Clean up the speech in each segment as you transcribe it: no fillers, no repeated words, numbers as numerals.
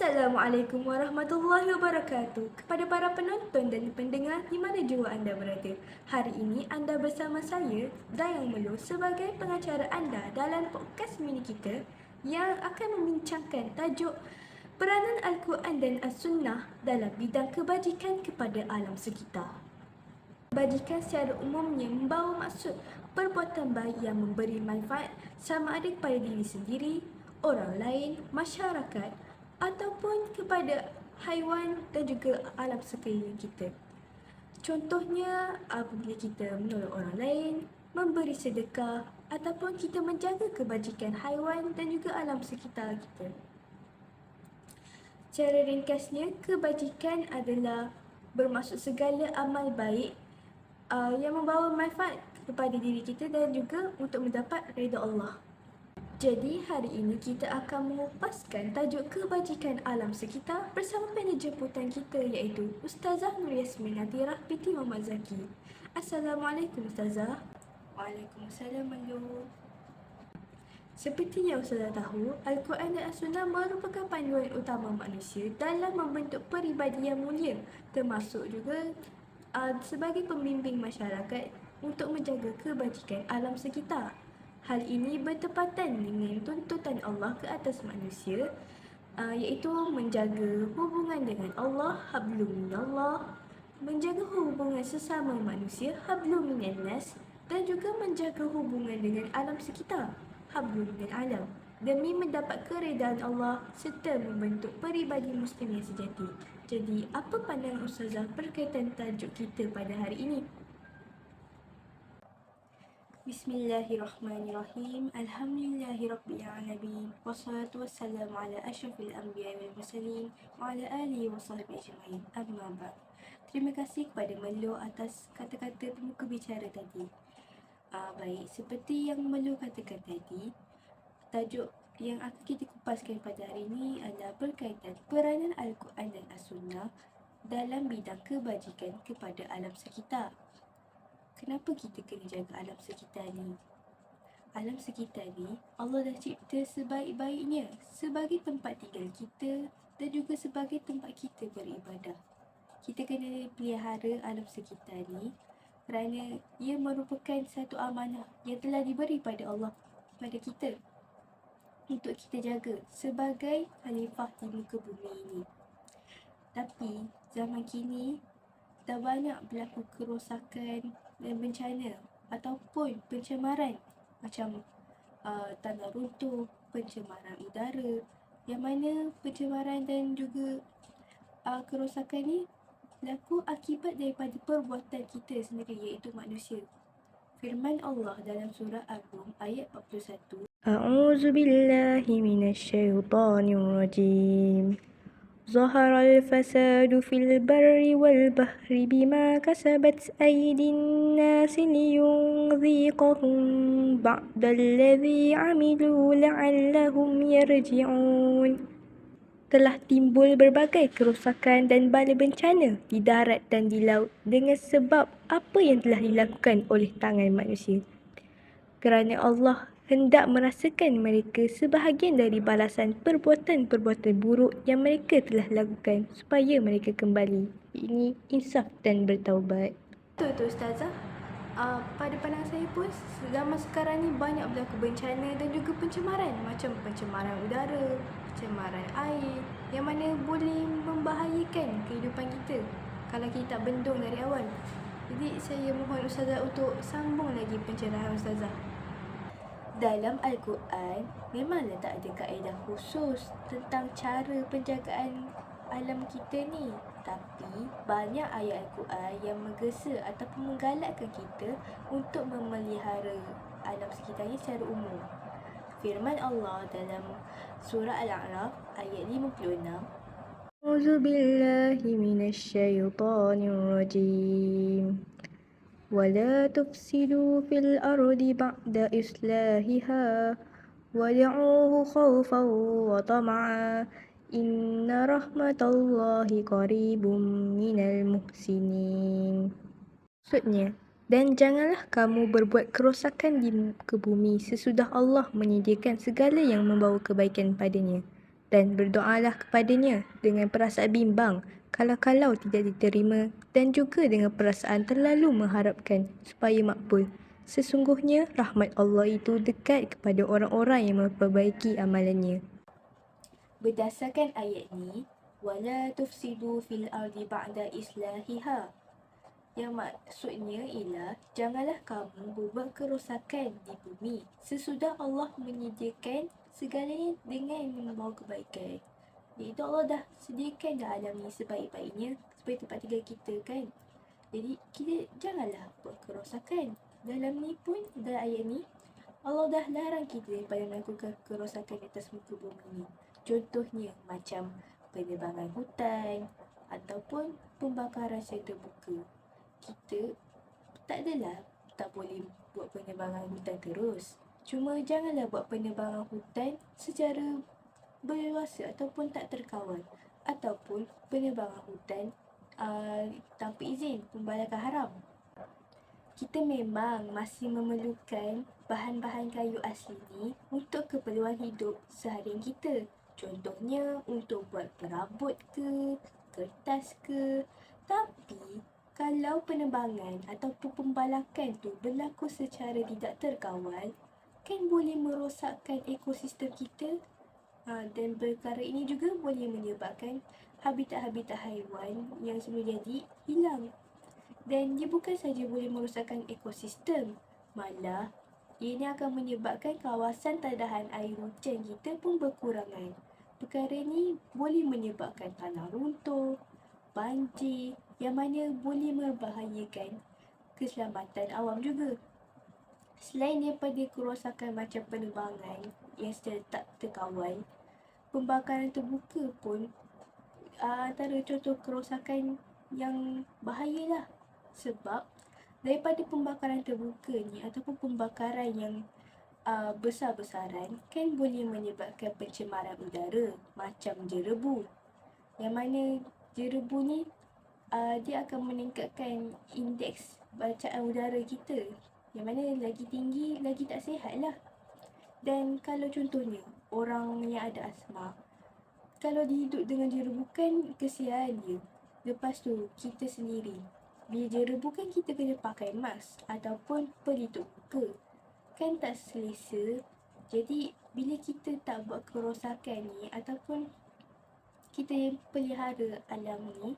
Assalamualaikum warahmatullahi wabarakatuh. Kepada para penonton dan pendengar di mana jua anda berada. Hari ini anda bersama saya, Dayang Melo, sebagai pengacara anda dalam podcast mini kita yang akan membincangkan tajuk peranan Al-Quran dan As-Sunnah dalam bidang kebajikan kepada alam sekitar. Kebajikan secara umumnya membawa maksud perbuatan baik yang memberi manfaat sama ada kepada diri sendiri, orang lain, masyarakat ataupun kepada haiwan dan juga alam sekeliling kita. Contohnya apabila kita menolong orang lain, memberi sedekah ataupun kita menjaga kebajikan haiwan dan juga alam sekitar kita. Secara ringkasnya, kebajikan adalah bermaksud segala amal baik yang membawa manfaat kepada diri kita dan juga untuk mendapat redha Allah. Jadi hari ini kita akan mengupaskan tajuk kebajikan alam sekitar bersama panel jemputan kita iaitu Ustazah Nur Yasmin Nadirah binti Muhammad Zaki. Assalamualaikum Ustazah. Waalaikumsalam Malu. Seperti yang Ustazah tahu, Al-Quran dan As-Sunnah merupakan panduan utama manusia dalam membentuk peribadi yang mulia, termasuk juga sebagai pembimbing masyarakat untuk menjaga kebajikan alam sekitar. Hal ini bertepatan dengan tuntutan Allah ke atas manusia, iaitu menjaga hubungan dengan Allah, hablum minallah, menjaga hubungan sesama manusia, hablum minannas, dan juga menjaga hubungan dengan alam sekitar, hablum minal alam, demi mendapat keredaan Allah serta membentuk peribadi muslim yang sejati. Jadi, apa pandangan Ustazah berkaitan tajuk kita pada hari ini? Bismillahirrahmanirrahim. Alhamdulillahirabbil wassalatu wassalamu ala asyrafil anbiya'i wal mursalin wa ala alihi wa sahbihi ajma'in. Amma ba'd. Terima kasih kepada Melo atas kata-kata pemuka bicara tadi. Baik, seperti yang Melo katakan tadi, tajuk yang akan kita kupaskan pada hari ini adalah berkaitan peranan Al-Quran dan As-Sunnah dalam bidang kebajikan kepada alam sekitar. Kenapa kita kena jaga alam sekitar ni? Alam sekitar ni Allah dah cipta sebaik-baiknya sebagai tempat tinggal kita dan juga sebagai tempat kita beribadah. Kita kena pelihara alam sekitar ni kerana ia merupakan satu amanah yang telah diberi pada Allah kepada kita untuk kita jaga sebagai khalifah di muka bumi ini. Tapi zaman kini dah banyak berlaku kerosakan dan bencana ataupun pencemaran macam tanah runtuh, pencemaran udara, yang mana pencemaran dan juga kerosakan ni berlaku akibat daripada perbuatan kita sendiri iaitu manusia. Firman Allah dalam surah Ar-Rum ayat 41, A'udzu billahi minasyaitonir rajim. ظهر الفساد في البر والبحر بما كسبت أيدي الناس ليذيقهم بعض الذي عملوا لعلهم يرجعون. Telah timbul berbagai kerosakan dan bala bencana di darat dan di laut dengan sebab apa yang telah dilakukan oleh tangan manusia. Kerana Allah hendak merasakan mereka sebahagian dari balasan perbuatan-perbuatan buruk yang mereka telah lakukan supaya mereka kembali. Ini insaf dan bertaubat. Betul tu Ustazah. Pada pandangan saya pun zaman sekarang ni banyak berlaku bencana dan juga pencemaran, macam pencemaran udara, pencemaran air yang mana boleh membahayakan kehidupan kita kalau kita tak bendung dari awal. Jadi saya mohon Ustazah untuk sambung lagi pencerahan Ustazah. Dalam Al-Quran memanglah tak ada kaedah khusus tentang cara penjagaan alam kita ni. Tapi banyak ayat Al-Quran yang menggesa ataupun menggalakkan kita untuk memelihara alam sekitar ni secara umum. Firman Allah dalam surah Al-A'raf ayat 56, A'udzu billahi minasyaitonir rajim. ولا تفسدوا في الأرض بعد إصلاحها وادعوه خوفا وطمعا إن رحمة الله قريب من المحسنين. Maksudnya, dan janganlah kamu berbuat kerosakan di muka bumi sesudah Allah menyediakan segala yang membawa kebaikan padanya, dan berdoalah kepadanya dengan perasaan bimbang kalau-kalau tidak diterima dan juga dengan perasaan terlalu mengharapkan supaya makbul. Sesungguhnya rahmat Allah itu dekat kepada orang-orang yang memperbaiki amalannya. Berdasarkan ayat ni, wala tufsidu fil ardi ba'da islahiha. Yang maksudnya ialah janganlah kamu berbuat kerosakan di bumi sesudah Allah menyediakan segalanya dengan membawa kebaikan. Iaitu Allah dah sediakan dah alam ni sebaik-baiknya sebagai tempat tinggal kita kan. Jadi kita janganlah buat kerosakan. Dalam ni pun, dalam ayat ni, Allah dah larang kita daripada melakukan kerosakan di atas muka bumi ni. Contohnya macam penebangan hutan ataupun pembakaran secara terbuka. Kita tak adalah tak boleh buat penebangan hutan terus. Cuma janganlah buat penebangan hutan secara berleluasa ataupun tak terkawal. Ataupun penebangan hutan tanpa izin, pembalakan haram. Kita memang masih memerlukan bahan-bahan kayu asli ni untuk keperluan hidup seharian kita. Contohnya untuk buat perabot ke, kertas ke. Tapi kalau penebangan ataupun pembalakan tu berlaku secara tidak terkawal, kan boleh merosakkan ekosistem kita. Dan perkara ini juga boleh menyebabkan habitat-habitat haiwan yang semula jadi hilang. Dan dia bukan saja boleh merosakkan ekosistem, malah ini akan menyebabkan kawasan terdahan air hujan kita pun berkurangan. Perkara ini boleh menyebabkan tanah runtuh, banjir yang mana boleh membahayakan keselamatan awam juga. Selain daripada kerosakan macam penerbangan yang secara tak terkawal, pembakaran terbuka pun antara contoh kerosakan yang bahayalah. Sebab daripada pembakaran terbuka ni ataupun pembakaran yang besar-besaran kan boleh menyebabkan pencemaran udara macam jerebu. Yang mana jerebu ni dia akan meningkatkan indeks bacaan udara kita. Yang mana lagi tinggi, lagi tak sihat lah. Dan kalau contohnya orang yang ada asma, kalau dia hidup dengan jerebu kan kesian dia. Lepas tu kita sendiri, bila jerebu kan kita kena pakai mask ataupun pelitup muka. Kan tak selesa. Jadi bila kita tak buat kerosakan ni ataupun kita pelihara alam ni,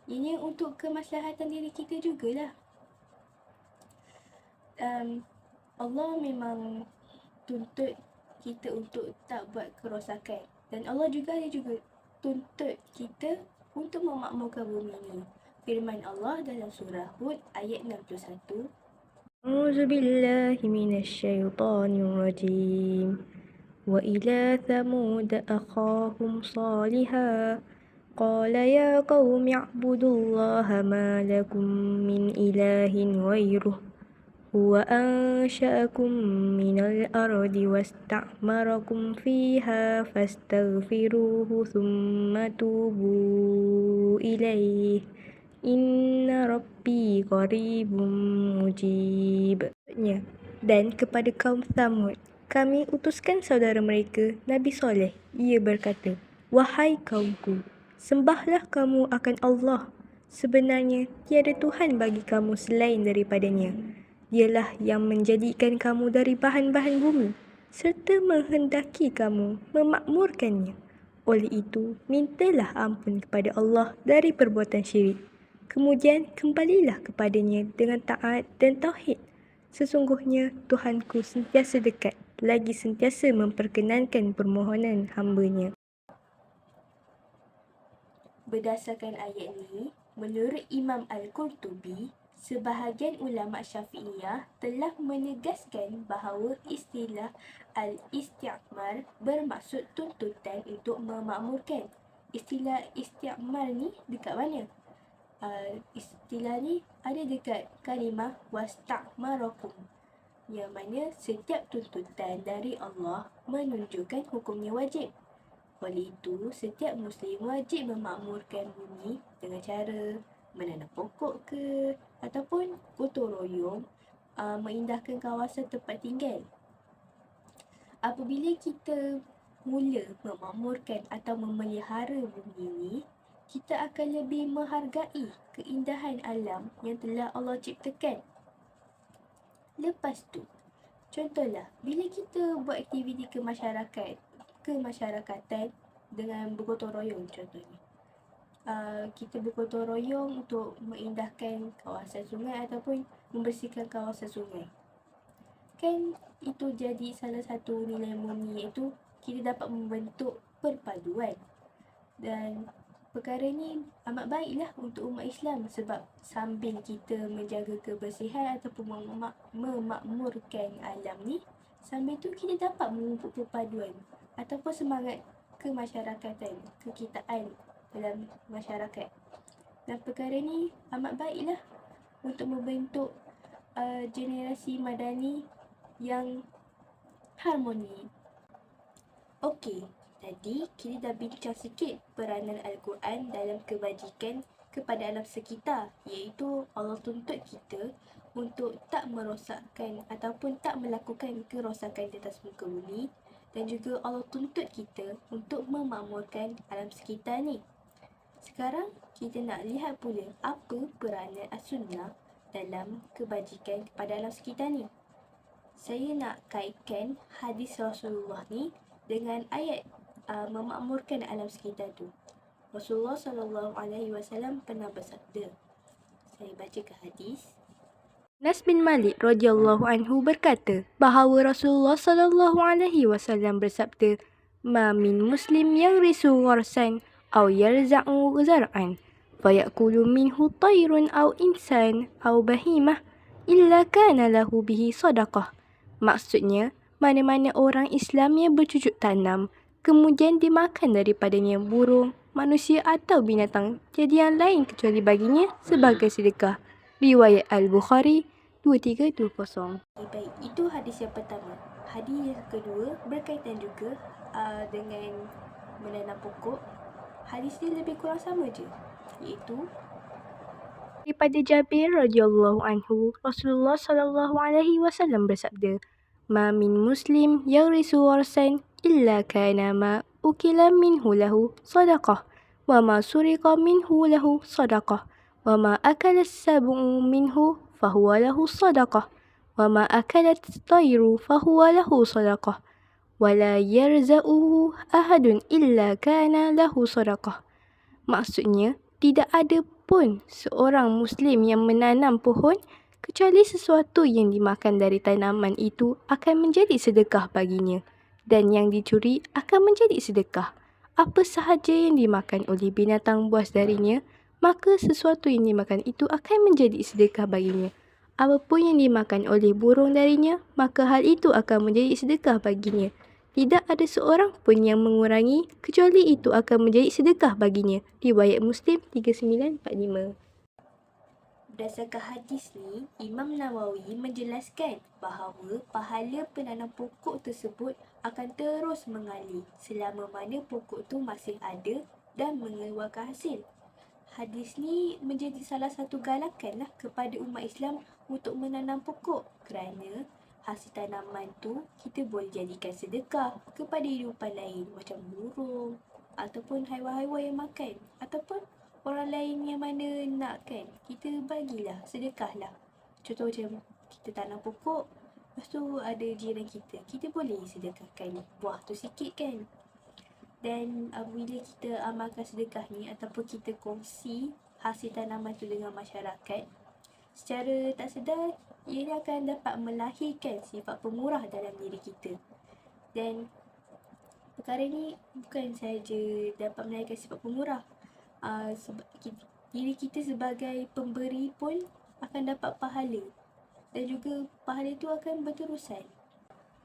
ini untuk kemaslahatan diri kita jugalah. Allah memang tuntut kita untuk tak buat kerosakan. Dan Allah juga tuntut kita untuk memakmurkan bumi ni. Firman Allah dalam surah Hud ayat 61. A'udzu billahi minasyaitonir rajim. Wa ila thamud akhahum salihah. Qala ya qaumi i'budullaha ma lakum min ilahin ghairuh. Huwa ansha'akum minal ardi wasta'marakum fiha fastaghfiruhu thumma tubu ilaih. Inna Rabbi qaribun mujib. Dan kepada kaum Thamud, kami utuskan saudara mereka, Nabi Soleh. Ia berkata, wahai kaumku, sembahlah kamu akan Allah. Sebenarnya tiada Tuhan bagi kamu selain daripadanya. Dialah yang menjadikan kamu dari bahan-bahan bumi serta menghendaki kamu memakmurkannya. Oleh itu, mintalah ampun kepada Allah dari perbuatan syirik. Kemudian kembalilah kepadanya dengan taat dan tauhid. Sesungguhnya Tuhanku sentiasa dekat, lagi sentiasa memperkenankan permohonan hamba-Nya. Berdasarkan ayat ni, menurut Imam Al-Qurtubi, sebahagian ulama Syafi'iyah telah menegaskan bahawa istilah al-isti'mar bermaksud tuntutan untuk memakmurkan. Istilah isti'mar ni dekat mana? Istilah ni ada dekat kalimah wasta'marakum, yang mana setiap tuntutan dari Allah menunjukkan hukumnya wajib. Oleh itu, setiap Muslim wajib memakmurkan bumi dengan cara menanam pokok ke ataupun gotong royong mengindahkan kawasan tempat tinggal. Apabila kita mula memakmurkan atau memelihara bumi ini, kita akan lebih menghargai keindahan alam yang telah Allah ciptakan. Lepas tu, contohlah, bila kita buat aktiviti kemasyarakatan dengan bergotong royong contohnya. Kita bergotong royong untuk mengindahkan kawasan sungai ataupun membersihkan kawasan sungai. Kan itu jadi salah satu nilai murni, iaitu kita dapat membentuk perpaduan. Dan perkara ni amat baiklah untuk umat Islam, sebab sambil kita menjaga kebersihan ataupun memakmurkan alam ni, sambil tu kita dapat memupuk perpaduan ataupun semangat kemasyarakatan, kekitaan dalam masyarakat. Dan perkara ni amat baiklah untuk membentuk generasi madani yang harmoni. Okey, tadi kita dah bincang sikit peranan Al-Quran dalam kebajikan kepada alam sekitar, iaitu Allah tuntut kita untuk tak merosakkan ataupun tak melakukan kerosakan di atas muka bumi, dan juga Allah tuntut kita untuk memakmurkan alam sekitar ni. Sekarang kita nak lihat pula apa peranan As-Sunnah dalam kebajikan kepada alam sekitar ni. Saya nak kaitkan hadis Rasulullah ni dengan ayat memakmurkan alam sekitar tu. Rasulullah SAW pernah bersabda. Saya bacakan hadis. Anas bin Malik radhiyallahu anhu berkata bahawa Rasulullah sallallahu alaihi wasallam bersabda, "Ma min muslim yagrisu gharsan aw yarza'u zar'an fayakulu minhu tayrun aw insan aw bahimah illa kana lahu bihi sadaqah." Maksudnya, mana-mana orang Islam yang bercucuk tanam kemudian dimakan daripadanya burung, manusia atau binatang, jadi yang lain kecuali baginya sebagai sedekah. Riwayat Al-Bukhari 2320. Baik, itu hadis yang pertama. Hadis yang kedua berkaitan juga dengan menanam pokok. Hadis ni lebih kurang sama je, iaitu Daripada Jabir radhiyallahu anhu, Rasulullah sallallahu alaihi wasallam bersabda, "Ma min muslim yagrisu gharsan illa kana ma ukila minhu lahu sadaqah, wa ma suriqa minhu lahu sadaqah, wa ma akala as-sab'u minhu fahuwa lahu sadaqah, wa ma akalat at-tayru fahuwa lahu sadaqah, wa la yarza'uhu ahadun illa kana lahu sadaqah." Maksudnya, tidak ada pun seorang Muslim yang menanam pohon kecuali sesuatu yang dimakan dari tanaman itu akan menjadi sedekah baginya, dan yang dicuri akan menjadi sedekah. Apa sahaja yang dimakan oleh binatang buas darinya, maka sesuatu yang dimakan itu akan menjadi sedekah baginya. Apapun yang dimakan oleh burung darinya, maka hal itu akan menjadi sedekah baginya. Tidak ada seorang pun yang mengurangi, kecuali itu akan menjadi sedekah baginya. Riwayat Muslim 3945. berdasarkan hadis ni, Imam Nawawi menjelaskan bahawa pahala penanam pokok tersebut akan terus mengalir selama mana pokok tu masih ada dan mengeluarkan hasil. Hadis ni menjadi salah satu galakan lah kepada umat Islam untuk menanam pokok, kerana hasil tanaman tu kita boleh jadikan sedekah kepada hidupan lain macam burung ataupun haiwan-haiwan yang makan, ataupun orang lain yang mana nak kan, kita bagilah, sedekahlah. Contoh macam kita tanam pokok, lepas tu ada jiran kita boleh sedekahkan buah tu sikit kan. Dan bila kita amalkan sedekah ni ataupun kita kongsi hasil tanaman tu dengan masyarakat, secara tak sedar ia akan dapat melahirkan sifat pemurah dalam diri kita. Dan perkara ni bukan sahaja dapat melahirkan sifat pemurah, diri kita sebagai pemberi pun akan dapat pahala, dan juga pahala tu akan berterusan.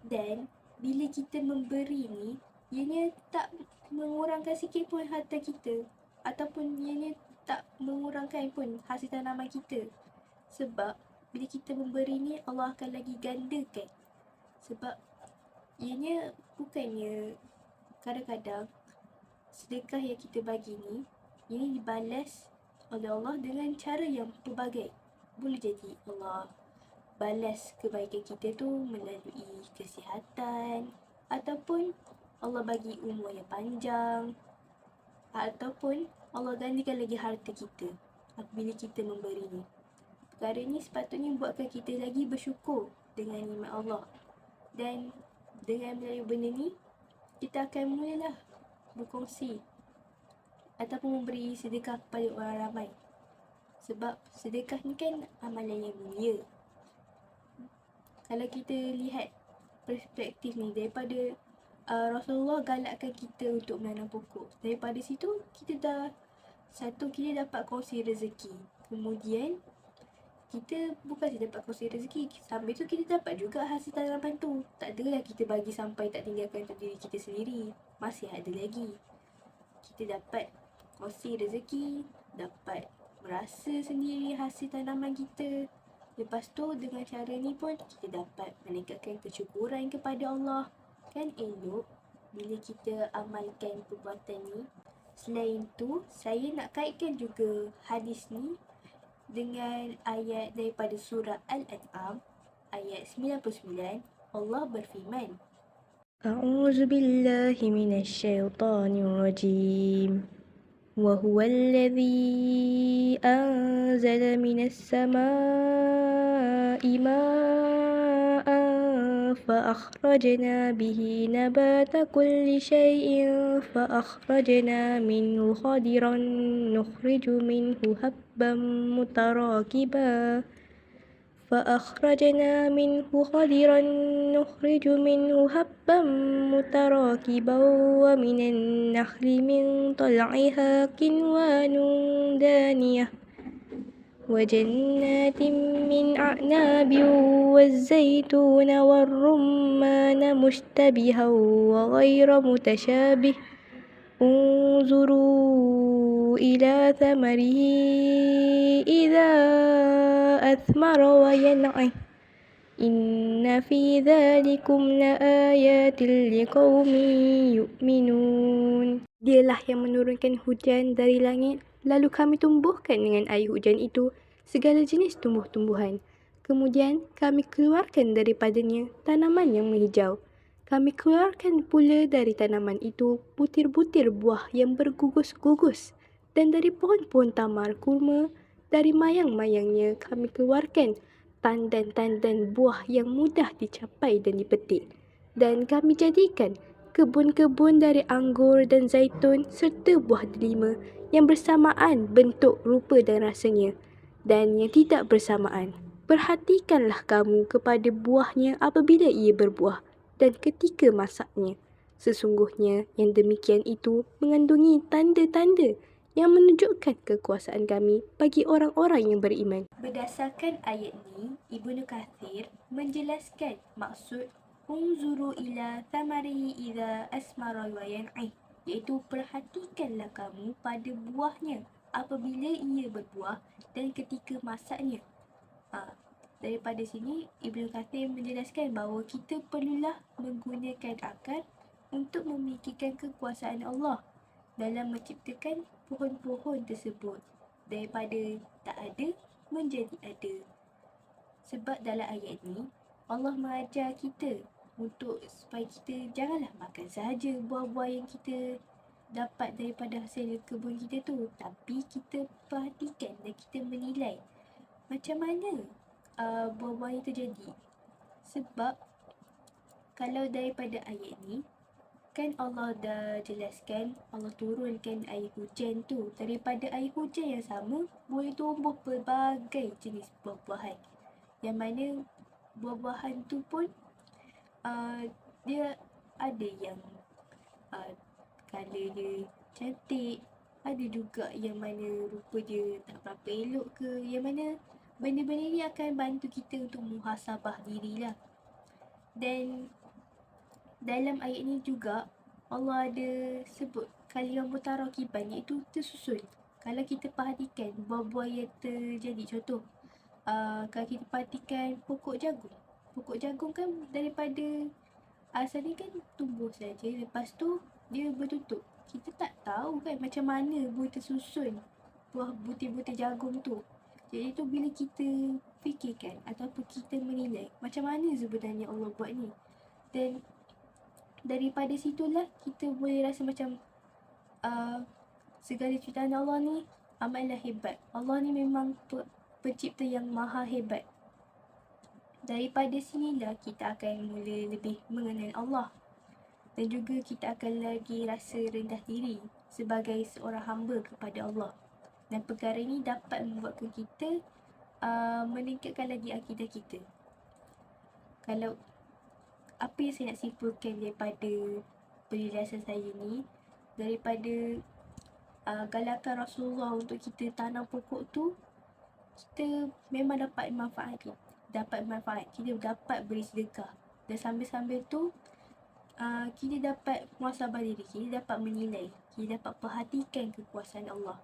Dan bila kita memberi ni, ianya tak mengurangkan sikit pun harta kita, ataupun ianya tak mengurangkan pun hasil tanaman kita. Sebab bila kita memberi ni, Allah akan lagi gandakan. Sebab ianya bukannya kadang-kadang sedekah yang kita bagi ni, ini dibalas oleh Allah dengan cara yang pelbagai. Boleh jadi Allah balas kebaikan kita tu melalui kesihatan, ataupun Allah bagi umur yang panjang, ataupun Allah gandakan lagi harta kita apabila kita memberinya. Perkara ini sepatutnya buatkan kita lagi bersyukur dengan nikmat Allah. Dan dengan melalui benda ni, kita akan mulalah berkongsi ataupun memberi sedekah kepada orang ramai. Sebab sedekah ni kan amalan yang mulia. Kalau kita lihat perspektif ni daripada Rasulullah galakkan kita untuk menanam pokok. Daripada situ kita dapat kongsi rezeki. Kemudian kita bukan saja dapat kongsi rezeki, sambil tu kita dapat juga hasil tanaman tu. Tak adalah kita bagi sampai tak tinggalkan untuk diri kita sendiri. Masih ada lagi. Kita dapat kongsi rezeki, dapat merasa sendiri hasil tanaman kita. Lepas tu dengan cara ni pun kita dapat meningkatkan kesyukuran kepada Allah. Kan elok bila kita amalkan perbuatan ni. Selain tu, saya nak kaitkan juga hadis ni dengan ayat daripada surah Al-An'am ayat 99. Allah berfirman, A'udzu billahi minasyaitonir rajim. Wa huwa alladhi anzala minas samaa'i ma'an fa akhrajna bihi nabata kulli shay'in fa akhrajna minhu khadiran nukhriju minhu habban mutarakiba فأخرجنا منه خضرا نخرج منه حبا متراكبا ومن النخل من طلعها كنوان دانية وجنات من أعناب والزيتون والرمان مشتبها وغير متشابه انظروا إلى ثمره إذا أثمر وينعه إن في ذلكم لآيات لقوم يؤمنون. Dialah yang menurunkan hujan dari langit, lalu kami tumbuhkan dengan air hujan itu segala jenis tumbuh-tumbuhan. Kemudian kami keluarkan daripadanya tanaman yang menghijau. Kami keluarkan pula dari tanaman itu butir-butir buah yang bergugus-gugus. Dan dari pohon-pohon tamar kurma, dari mayang-mayangnya kami keluarkan tandan-tandan buah yang mudah dicapai dan dipetik. Dan kami jadikan kebun-kebun dari anggur dan zaitun serta buah delima yang bersamaan bentuk, rupa dan rasanya, dan yang tidak bersamaan. Perhatikanlah kamu kepada buahnya apabila ia berbuah dan ketika masaknya. Sesungguhnya yang demikian itu mengandungi tanda-tanda yang menunjukkan kekuasaan kami bagi orang-orang yang beriman. Berdasarkan ayat ni, Ibnu Kathir menjelaskan maksud unzuru ila thamarihi idza asmara wa yan'ih, iaitu perhatikanlah kamu pada buahnya apabila ia berbuah dan ketika masaknya. Daripada sini, Ibnu Kathir menjelaskan bahawa kita perlulah menggunakan akal untuk memikirkan kekuasaan Allah dalam menciptakan pohon-pohon tersebut daripada tak ada menjadi ada. Sebab dalam ayat ni, Allah mengajar kita untuk supaya kita janganlah makan sahaja buah-buah yang kita dapat daripada hasil kebun kita tu, tapi kita perhatikan dan kita menilai macam mana buah-buah itu jadi. Sebab kalau daripada ayat ni kan Allah dah jelaskan, Allah turunkan air hujan tu. Daripada air hujan yang sama boleh tumbuh pelbagai jenis buah-buahan, yang mana buah-buahan tu pun dia ada yang colour dia cantik, ada juga yang mana rupa dia tak berapa elok ke, yang mana benda-benda ni akan bantu kita untuk muhasabah dirilah. Dan dalam ayat ni juga Allah ada sebut kalimat mutarakiban, iaitu tersusun. Kalau kita perhatikan buah-buah yang terjadi, contoh kalau kita perhatikan pokok jagung kan daripada asalnya kan tumbuh saja, lepas tu dia bertutup. Kita tak tahu kan macam mana boleh tersusun buah butir-butir jagung tu. Jadi tu bila kita fikirkan ataupun kita menilai macam mana sebenarnya Allah buat ni. Dan daripada situlah kita boleh rasa macam segala ciptaan Allah ni amatlah hebat. Allah ni memang pencipta yang maha hebat. Daripada sinilah kita akan mula lebih mengenal Allah. Dan juga kita akan lagi rasa rendah diri sebagai seorang hamba kepada Allah. Dan perkara ini dapat membuatkan kita meningkatkan lagi akidah kita. Kalau apa yang saya nak simpulkan daripada penjelasan saya ni, daripada galakan Rasulullah untuk kita tanam pokok tu, kita memang dapat manfaat. Kita dapat beri sedekah. Dan sambil-sambil tu kita dapat muhasabah diri, kita dapat menilai, kita dapat perhatikan kekuasaan Allah.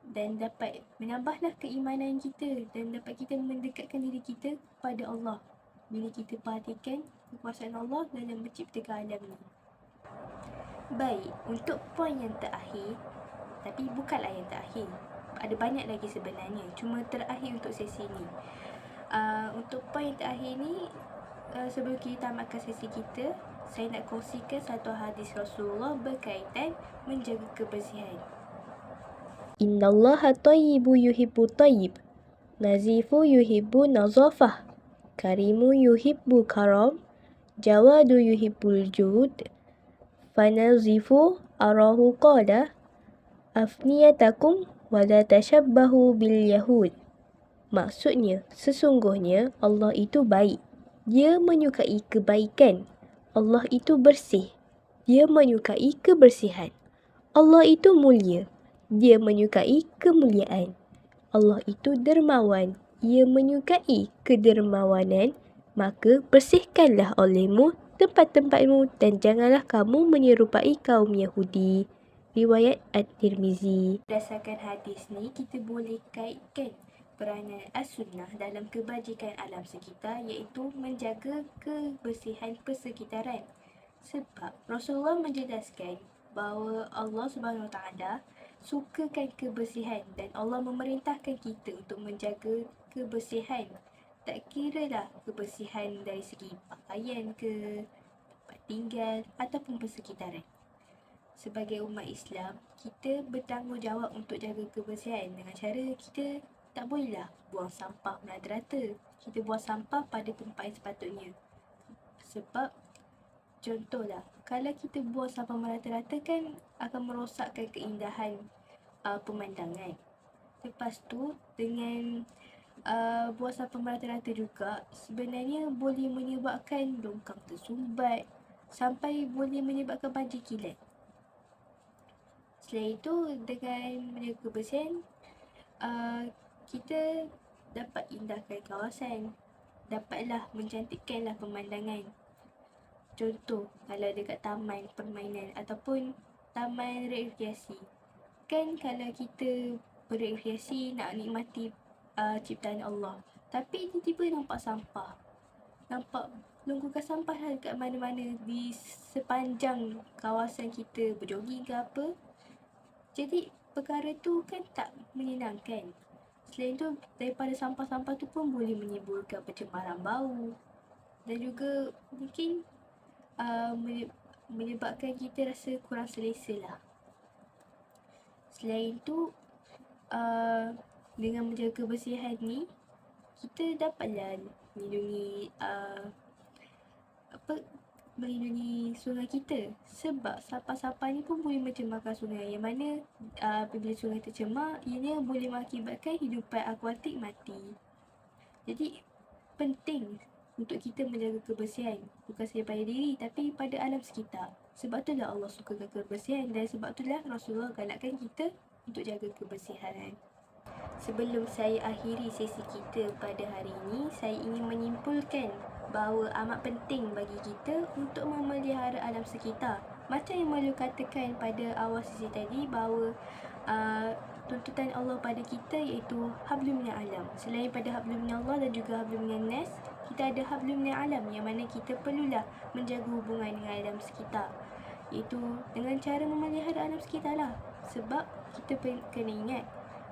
Dan dapat menambahlah keimanan kita dan dapat kita mendekatkan diri kita kepada Allah bila kita perhatikan kekuasaan Allah dalam menciptakan alam ni. Baik, untuk poin yang terakhir, tapi bukanlah yang terakhir, ada banyak lagi sebenarnya, cuma terakhir untuk sesi ni. Untuk poin yang terakhir ni, sebelum kita tamatkan sesi kita, saya nak kongsikan satu hadis Rasulullah berkaitan menjaga kebersihan. Innallaha tayyibu yuhibbu tayyib, nazifu yuhibbu nazafah, karimu yuhibbu karam, jawadu yuhibbul jud, fanazifu arahu qala, afniyatakum wala tashabbahu bil yahud. Maksudnya, sesungguhnya Allah itu baik. Dia menyukai kebaikan. Allah itu bersih. Dia menyukai kebersihan. Allah itu mulia. Dia menyukai kemuliaan. Allah itu dermawan. Ia menyukai kedermawanan. Maka bersihkanlah olehmu tempat-tempatmu dan janganlah kamu menyerupai kaum Yahudi. Riwayat At-Tirmizi. Berdasarkan hadis ni, kita boleh kaitkan peranan as-sunnah dalam kebajikan alam sekitar, iaitu menjaga kebersihan persekitaran. Sebab Rasulullah menjelaskan bahawa Allah SWT sukakan kebersihan dan Allah memerintahkan kita untuk menjaga kebersihan. Tak kiralah kebersihan dari segi pakaian ke, tempat tinggal ataupun persekitaran. Sebagai umat Islam, kita bertanggungjawab untuk jaga kebersihan dengan cara kita tak bolehlah buang sampah merata-rata. Kita buang sampah pada tempat yang sepatutnya. Sebab contohlah, kalau kita buang sampah merata-rata kan akan merosakkan keindahan pemandangan. Lepas tu, dengan buang sampah merata-rata juga sebenarnya boleh menyebabkan longkang tersumbat sampai boleh menyebabkan banjir kilat. Selain itu, dengan menjaga kebersihan, kita dapat indahkan kawasan, dapatlah mencantikkanlah pemandangan. Contoh, kalau dekat taman permainan ataupun taman rekreasi, kan kalau kita berekreasi nak nikmati ciptaan Allah, tapi tiba-tiba nampak sampah, nampak longgokan sampah lah dekat mana-mana di sepanjang kawasan kita berjoging ke apa. Jadi perkara tu kan tak menyenangkan. Selain tu, daripada sampah-sampah tu pun boleh menimbulkan pencemaran bau dan juga mungkin menyebabkan kita rasa kurang selesa lah. Selain tu, dengan menjaga kebersihan ni, kita dapatlah melindungi sungai kita. Sebab sampah-sampah ni pun boleh mencemarkan sungai, yang mana apabila sungai tercemar, ianya boleh mengakibatkan hidupan akuatik mati. Jadi penting untuk kita menjaga kebersihan, bukan sahaja pada diri tapi pada alam sekitar. Sebab itulah Allah sukakan kebersihan dan sebab itulah Rasulullah galakkan kita untuk jaga kebersihan. Sebelum saya akhiri sesi kita pada hari ini, saya ingin menyimpulkan bahawa amat penting bagi kita untuk memelihara alam sekitar. Macam yang Malu katakan pada awal sesi tadi, bahawa tuntutan Allah pada kita iaitu hablum minal alam. Selain pada hablum minallah dan juga hablum minan nas, kita ada hablum minal alam, yang mana kita perlulah menjaga hubungan dengan alam sekitar, iaitu dengan cara memelihara alam sekitar lah. Sebab kita kena ingat,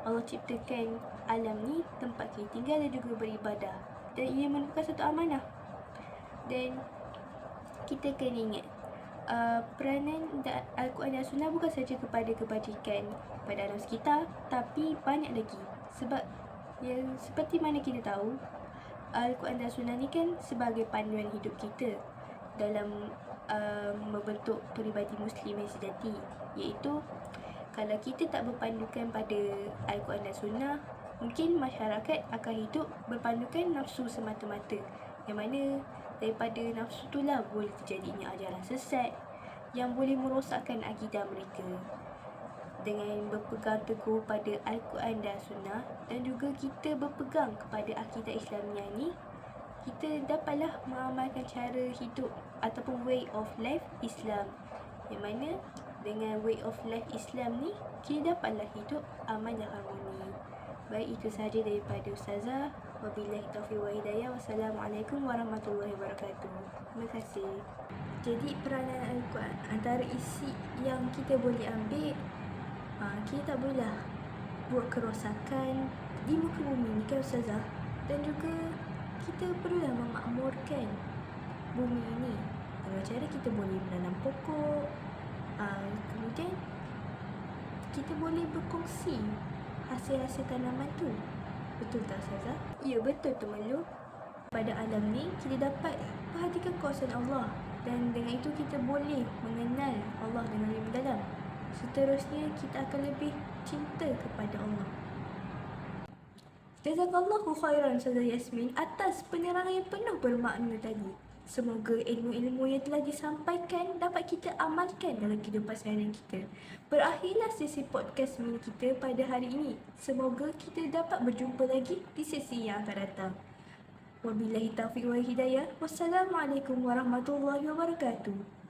Allah ciptakan alam ni tempat kita tinggal dan juga beribadah, dan ia merupakan satu amanah. Dan kita kena ingat, peranan Al-Quran dan Sunnah bukan saja kepada kebajikan pada alam sekitar, tapi banyak lagi. Sebab yang seperti mana kita tahu, Al-Quran dan Sunnah ni kan sebagai panduan hidup kita dalam membentuk peribadi Muslim yang sejati. Iaitu kalau kita tak berpandukan pada Al-Quran dan Sunnah, mungkin masyarakat akan hidup berpandukan nafsu semata-mata, yang mana daripada nafsu itulah boleh terjadinya ajaran sesat yang boleh merosakkan akidah mereka. Dengan berpegang teguh pada Al-Quran dan Sunnah dan juga kita berpegang kepada akidah Islamiah ni, kita dapatlah mengamalkan cara hidup ataupun way of life Islam, yang mana dengan way of life Islam ni kita dapatlah hidup aman dan harmoni. Baik, itu sahaja daripada Ustazah. Wabillahi taufiq wa hidayah. Wassalamualaikum warahmatullahi wabarakatuh. Terima kasih. Jadi peranan Al-Quran, antara isi yang kita boleh ambil, kita tak bolehlah buat kerosakan di muka bumi ni kan Ustazah. Dan juga kita perlulah memakmurkan bumi ini dengan cara kita boleh menanam pokok, kemudian kita boleh berkongsi hasil-hasil tanaman tu. Betul tak Ustazah? Ya, betul tu Melu. Pada alam ni kita dapat perhatikan kuasa Allah, dan dengan itu kita boleh mengenal Allah dengan lebih mendalam. Seterusnya kita akan lebih cinta kepada Allah. Jazakallahu khairan Ustazah Yasmin atas penerangan yang penuh bermakna tadi. Semoga ilmu-ilmu yang telah disampaikan dapat kita amalkan dalam kehidupan seharian kita. Berakhirlah sesi podcast mini kita pada hari ini. Semoga kita dapat berjumpa lagi di sesi yang akan datang. Wabillahi taufiq wal hidayah. Wassalamualaikum warahmatullahi wabarakatuh.